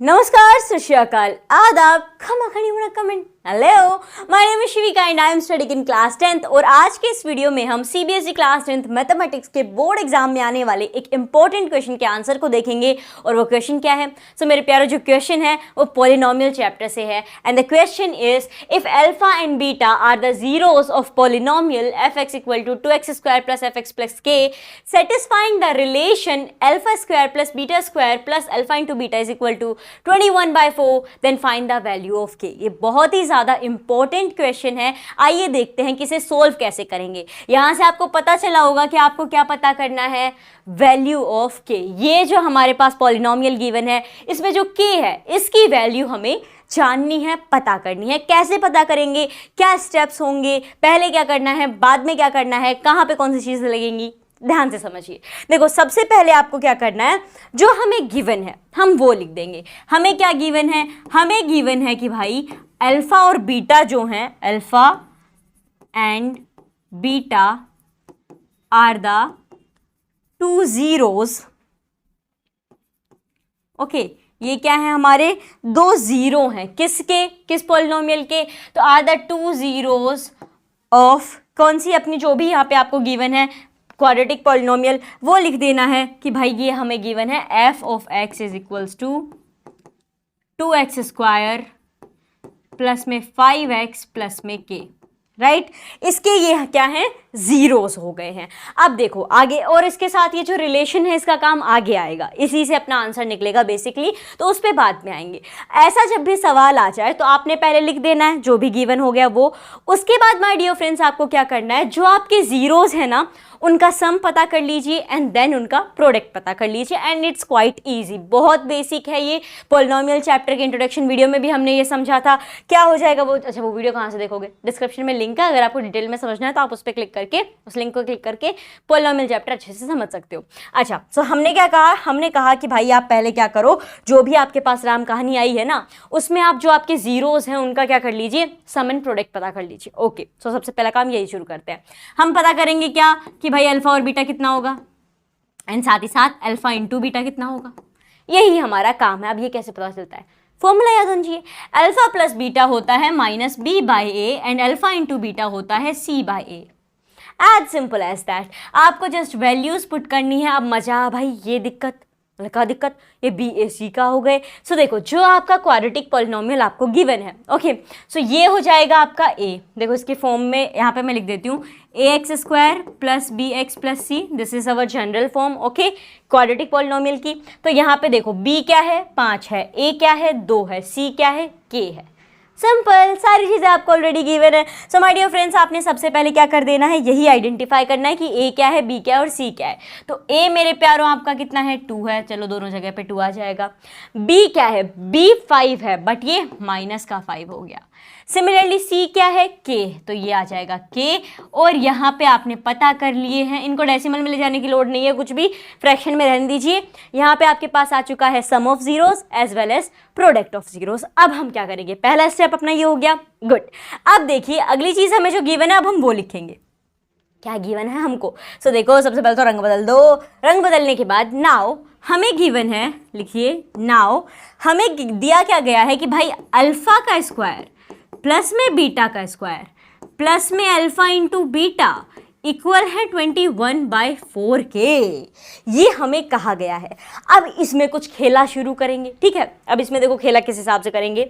नमस्कार, सत श्री अकाल, आदाब, खमा खड़ी मुड़ा comment. Hello, my name is Shivika and I am studying in class 10th। और आज के इस वीडियो में हम सीबीएसई क्लास 10th मैथमेटिक्स के बोर्ड एग्जाम में आने वाले एक इंपॉर्टेंट क्वेश्चन के आंसर को देखेंगे। और वो क्वेश्चन क्या है? सो मेरे प्यारे, जो क्वेश्चन है वो पॉलिनोमियल चैप्टर से है and the question is if alpha and beta are the zeros of polynomial fx equal to 2x square plus fx plus k satisfying the relation alpha square plus beta square plus alpha into beta is equal to 21/4 then find the value of k। ये बहुत ही ज़्यादा important question है। आइए देखते हैं कि इसे solve कैसे करेंगे। यहाँ से आपको पता चला होगा कि आपको क्या पता करना है, वैल्यू ऑफ k। ये जो हमारे पास पॉलिनोमियल गिवन है, इसमें जो k है इसकी वैल्यू हमें जाननी है, पता करनी है। कैसे पता करेंगे, क्या स्टेप्स होंगे, पहले क्या करना है, बाद में क्या करना है, कहाँ पे कौन सी चीज़ें लगेंगी, ध्यान से समझिए। देखो, सबसे पहले आपको क्या करना है, जो हमें गिवन है हम वो लिख देंगे। हमें क्या गिवन है? हमें गिवन है कि भाई अल्फा और बीटा जो हैं, alpha and beta are the two zeros. Okay, ये क्या है? हमारे दो जीरो हैं। किसके? किस पॉलिनोमियल के? तो are the two zeros of कौन सी? अपनी जो भी यहाँ पे आपको गिवन है क्वाड्रेटिक पॉलिनोमियल, वो लिख देना है कि भाई ये हमें गिवन है f of x is equals to 2x square plus में 5x प्लस में k, राइट। इसके ये क्या है? जीरोस हो गए हैं। अब देखो आगे, और इसके साथ ये जो रिलेशन है इसका काम आगे आएगा, इसी से अपना आंसर निकलेगा बेसिकली, तो उस पर बाद में आएंगे। ऐसा जब भी सवाल आ जाए तो आपने पहले लिख देना है जो भी गिवन हो गया वो। उसके बाद माय डियर फ्रेंड्स आपको क्या करना है, जो आपके जीरोस है ना उनका सम पता कर लीजिए एंड देन उनका प्रोडक्ट पता कर लीजिए एंड इट्स क्वाइट इजी। बहुत बेसिक है ये। पॉलिनोमियल चैप्टर के इंट्रोडक्शन वीडियो में भी हमने ये समझा था। क्या हो जाएगा वो? अच्छा, वो वीडियो कहाँ से देखोगे? डिस्क्रिप्शन में लिंक है, अगर आपको डिटेल में समझना है तो आप उस पर क्लिक करके, उस लिंक को क्लिक करके पॉलिनोमियल चैप्टर अच्छे से समझ सकते हो। अच्छा, सो हमने क्या कहा? हमने कहा कि भाई आप पहले क्या करो, जो भी आपके पास राम कहानी आई है ना उसमें आप जो आपके जीरोस हैं उनका क्या कर लीजिए, सम एंड प्रोडक्ट पता कर लीजिए। ओके, सो सबसे पहला काम यही शुरू करते हैं। हम पता करेंगे क्या कि भाई अल्फा और बीटा कितना होगा एंड साथ ही साथ अल्फा इंटू बीटा कितना होगा। यही हमारा काम है। अब ये कैसे पता चलता है? फॉर्मूला याद होना, अल्फा प्लस बीटा होता है minus B by A and alpha into beta होता है C by A. As simple as that. आपको जस्ट वैल्यूज पुट करनी है। अब मजा भाई, ये दिक्कत का दिक्कत, ये बी ए सी का हो गए। सो देखो, जो आपका क्वाड्रेटिक पॉलिनोमियल आपको गिवन है, ओके, सो ये हो जाएगा आपका ए। देखो इसके फॉर्म में यहाँ पे मैं लिख देती हूँ A X square plus B X plus C, this is our general form, okay, quadratic polynomial की। तो यहाँ पे देखो बी क्या है? 5 है, ए क्या है? 2 है, सी क्या है? के है। सिंपल, सारी चीज़ें आपको ऑलरेडी गिवन है। सो माय डियर फ्रेंड्स, आपने सबसे पहले क्या कर देना है, यही आइडेंटिफाई करना है कि ए क्या है, बी क्या है और सी क्या है। तो ए मेरे प्यारों आपका कितना है? 2 है, चलो दोनों जगह पे 2 आ जाएगा। बी क्या है? बी 5 है, बट ये माइनस का 5 हो गया। सिमिलरली सी क्या है? के, तो ये आ जाएगा के। और यहाँ पे आपने पता कर लिए हैं, इनको डेसिमल में ले जाने की लोड नहीं है, कुछ भी फ्रैक्शन में रहने दीजिए। यहाँ पे आपके पास आ चुका है sum of zeros as well as product of zeros. अब हम क्या करेंगे? पहला स्टेप अपना ये हो गया, गुड। अब देखिए अगली चीज हमें जो गिवन है अब हम वो लिखेंगे। क्या गिवन है हमको? सो देखो, सबसे पहले तो रंग बदल दो। रंग बदलने के बाद नाउ हमें गिवन है, लिखिए, नाउ हमें दिया क्या गया है कि भाई अल्फा का स्क्वायर प्लस में बीटा का स्क्वायर प्लस में अल्फा इंटू बीटा इक्वल है 21/4 के। ये हमें कहा गया है। अब इसमें कुछ खेला शुरू करेंगे, ठीक है। अब इसमें देखो खेला किस हिसाब से करेंगे।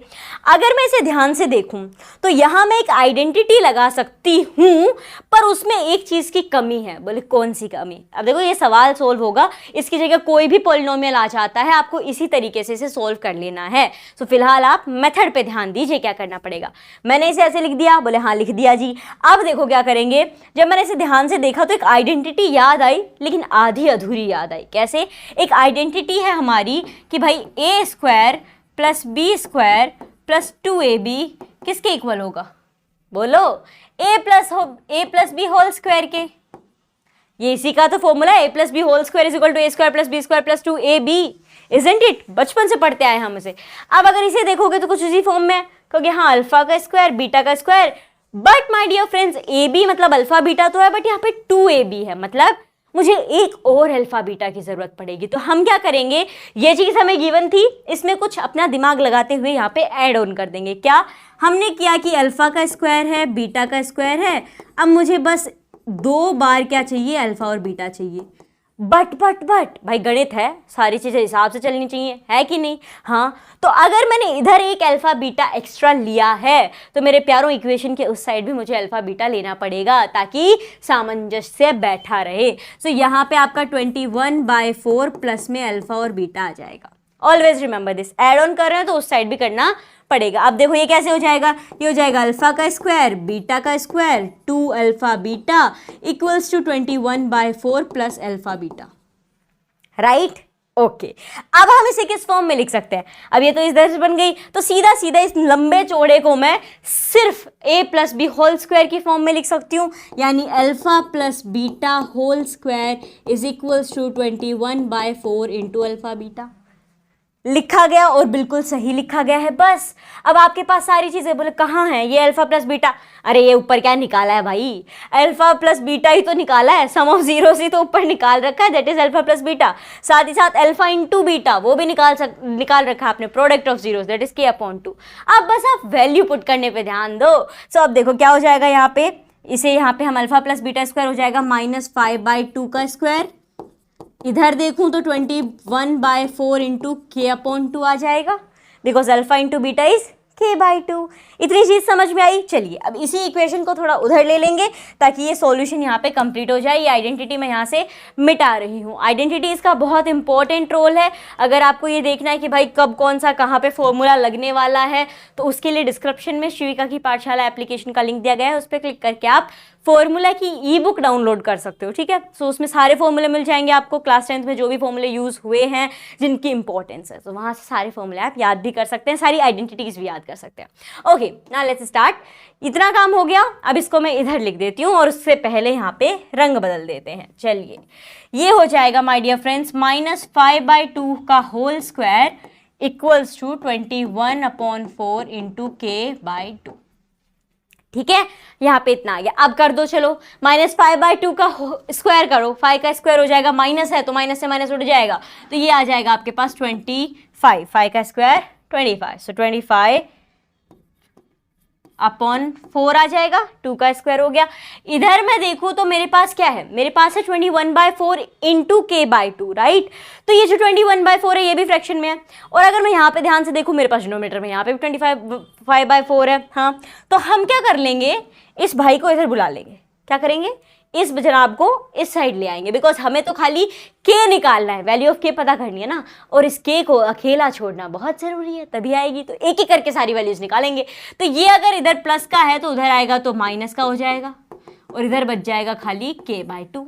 अगर मैं इसे ध्यान से देखूं तो यहां मैं एक आइडेंटिटी लगा सकती हूं, पर उसमें एक चीज की कमी है। बोले कौन सी कमी? अब देखो ये सवाल सोल्व होगा, इसकी जगह कोई भी पॉलिनोमियल आ जाता है, आपको इसी तरीके से इसे सोल्व कर लेना है। तो फिलहाल आप मेथड पे ध्यान दीजिए, क्या करना पड़ेगा। मैंने इसे ऐसे लिख दिया, बोले हाँ लिख दिया जी। अब देखो क्या करेंगे, जब मैंने इसे ध्यान से देखा तो एक आइडेंटिटी याद आई, लेकिन आधी अधूरी याद आई। कैसे? एक आइडेंटिटी है हमारी कि भाई A square plus B square plus 2ab किसके इक्वल होगा? बोलो, A plus B whole square के। ये इसी का तो फॉर्मूला है, A plus B whole square is equal to A square plus B square plus 2ab, isn't it? बचपन से पढ़ते आए हम इसे। अब अगर इसे देखोगे तो कुछ इसी फॉर्म में, क्योंकि हाँ अल्फा का स्क्वायर बीटा का square, but my dear friends a b मतलब अल्फा बीटा तो है, बट यहाँ पे 2ab है, मतलब मुझे एक और अल्फा बीटा की ज़रूरत पड़ेगी। तो हम क्या करेंगे, ये चीज़ हमें गिवन थी, इसमें कुछ अपना दिमाग लगाते हुए यहाँ पे ऐड ऑन कर देंगे। क्या हमने किया कि अल्फ़ा का स्क्वायर है, बीटा का स्क्वायर है, अब मुझे बस 2 बार क्या चाहिए, अल्फ़ा और बीटा चाहिए। बट भाई गणित है, सारी चीज़ें हिसाब से चलनी चाहिए, है कि नहीं? हाँ, तो अगर मैंने इधर एक अल्फ़ा बीटा एक्स्ट्रा लिया है तो मेरे प्यारों इक्वेशन के उस साइड भी मुझे अल्फ़ा बीटा लेना पड़ेगा ताकि सामंजस्य बैठा रहे। तो यहाँ पे आपका 21/4 प्लस में अल्फ़ा और बीटा आ जाएगा। Always remember this, add on कर रहे हैं तो उस साइड भी करना पड़ेगा। अब देखो ये कैसे हो जाएगा, ये हो जाएगा अल्फा का स्क्वायर बीटा का square 2 alpha beta equals to 21/4 plus alpha beta, right? Okay, अब हम इसे किस फॉर्म में लिख सकते हैं? अब ये तो इस तरह से बन गई, तो सीधा सीधा इस लंबे चौड़े को मैं सिर्फ a plus B whole square की फॉर्म में लिख सकती हूँ, यानी alpha plus beta whole square is equals to 21/4 into alpha beta. लिखा गया और बिल्कुल सही लिखा गया है। बस अब आपके पास सारी चीज़ें, बोले कहाँ है ये अल्फा प्लस बीटा? अरे ये ऊपर क्या निकाला है भाई, अल्फा प्लस बीटा ही तो निकाला है, सम ऑफ जीरोस ही तो ऊपर निकाल रखा है, that is alpha plus beta. साथ ही साथ अल्फा इंटू बीटा वो भी निकाल रखा है आपने, product of zeros that is k/2। अब बस आप वैल्यू पुट करने पर ध्यान दो। सो अब देखो क्या हो जाएगा यहाँ पे, इसे यहाँ पे हम अल्फा प्लस बीटा स्क्वायर हो जाएगा -5/2 का स्क्वायर, इधर देखूं तो 21/4 इंटू k/2 आ जाएगा, because alpha into beta is k/2। इतनी चीज समझ में आई? चलिए अब इसी इक्वेशन को थोड़ा उधर ले लेंगे ताकि ये सॉल्यूशन यहाँ पे कंप्लीट हो जाए। ये आइडेंटिटी मैं यहाँ से मिटा रही हूँ। आइडेंटिटी इसका बहुत इंपॉर्टेंट रोल है। अगर आपको ये देखना है कि भाई कब कौन सा कहाँ पे फॉर्मूला लगने वाला है, तो उसके लिए डिस्क्रिप्शन में शिविका की पाठशाला एप्लीकेशन का लिंक दिया गया है, उस पर क्लिक करके आप फॉर्मूला की ई बुक डाउनलोड कर सकते हो, ठीक है? सो उसमें सारे फॉर्मूले मिल जाएंगे आपको, क्लास 10th में जो भी फॉर्मूले यूज़ हुए हैं जिनकी इंपॉर्टेंस है, तो वहाँ से सारे फॉर्मूले आप याद भी कर सकते हैं, सारी आइडेंटिटीज भी याद कर सकते हैं। Okay, now let's start. इतना काम हो गया, अब इसको मैं इधर लिख देती हूँ और उससे पहले यहाँ पे रंग बदल देते हैं। चलिए, ये हो जाएगा माय डियर फ्रेंड्स -5/2 का whole square equals to 21/4 into k/2। ठीक है, यहाँ पे इतना आ गया। अब कर दो, चलो -5/2 का स्क्वायर करो, 5 का स्क्वायर हो जाएगा, माइनस है तो माइनस से माइनस उठ जाएगा, तो ये आ जाएगा आपके पास 25, 5 का स्क्वायर 25, सो 25/4 आ जाएगा, 2 का स्क्वायर हो गया। इधर मैं देखूं तो मेरे पास क्या है, मेरे पास है 21/4 इंटू k/2, राइट? तो ये जो 21/4 है ये भी फ्रैक्शन में है, और अगर मैं यहाँ पे ध्यान से देखूं मेरे पास डिनोमिनेटर में यहाँ पे भी 25/4 है। हाँ, तो हम क्या कर लेंगे, इस भाई को इधर बुला लेंगे। क्या करेंगे, इस जनाब को इस साइड ले आएंगे, बिकॉज हमें तो खाली k निकालना है, वैल्यू ऑफ k पता करनी है ना, और इस k को अकेला छोड़ना बहुत जरूरी है, तभी आएगी। तो एक एक करके सारी वैल्यूज निकालेंगे। तो ये अगर इधर प्लस का है तो उधर आएगा तो माइनस का हो जाएगा, और इधर बच जाएगा खाली k/2,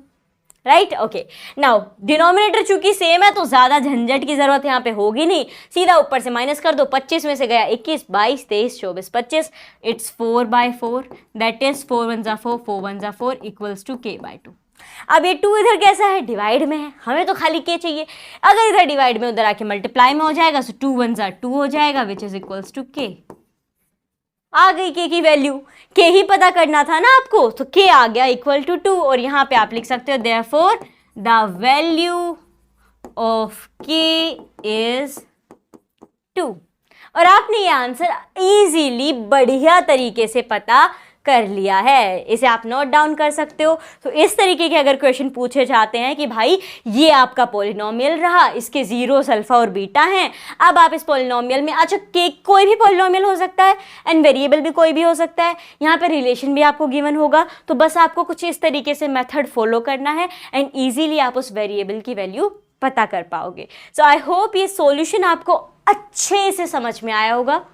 right? Okay, now denominator चूंकि सेम है तो ज्यादा झंझट की जरूरत यहाँ पे होगी नहीं, सीधा ऊपर से माइनस कर दो। 25 में से गया 21, 22, 23, 24, 25, इट्स 4/4, दैट इज 4 1 जा 4, 4 1 जा 4 इक्वल्स टू k/2। अब ये 2 इधर कैसा है, डिवाइड में है, हमें तो खाली k चाहिए। अगर इधर डिवाइड में उधर आके मल्टीप्लाई में हो जाएगा, सो 2 1 जा 2 हो जाएगा, which is equals to k। आ गई k की वैल्यू, k ही पता करना था ना आपको, तो k आ गया इक्वल टू 2, और यहाँ पे आप लिख सकते हो therefore the value of k is 2। और आपने ये आंसर इजीली बढ़िया तरीके से पता कर लिया है, इसे आप नोट डाउन कर सकते हो। तो इस तरीके के अगर क्वेश्चन पूछे जाते हैं कि भाई ये आपका पॉलिनोमियल रहा, इसके जीरोस अल्फा और बीटा हैं, अब आप इस पॉलिनोमियल में, अच्छा के कोई भी पॉलिनोमियल हो सकता है एंड वेरिएबल भी कोई भी हो सकता है, यहाँ पे रिलेशन भी आपको गिवन होगा, तो बस आपको कुछ इस तरीके से मेथड फॉलो करना है एंड ईजीली आप उस वेरिएबल की वैल्यू पता कर पाओगे। सो आई होप ये सॉल्यूशन आपको अच्छे से समझ में आया होगा।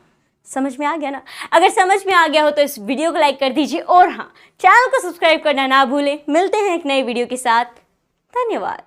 समझ में आ गया ना? अगर समझ में आ गया हो तो इस वीडियो को लाइक कर दीजिए, और हाँ, चैनल को सब्सक्राइब करना ना भूलें। मिलते हैं एक नई वीडियो के साथ, धन्यवाद।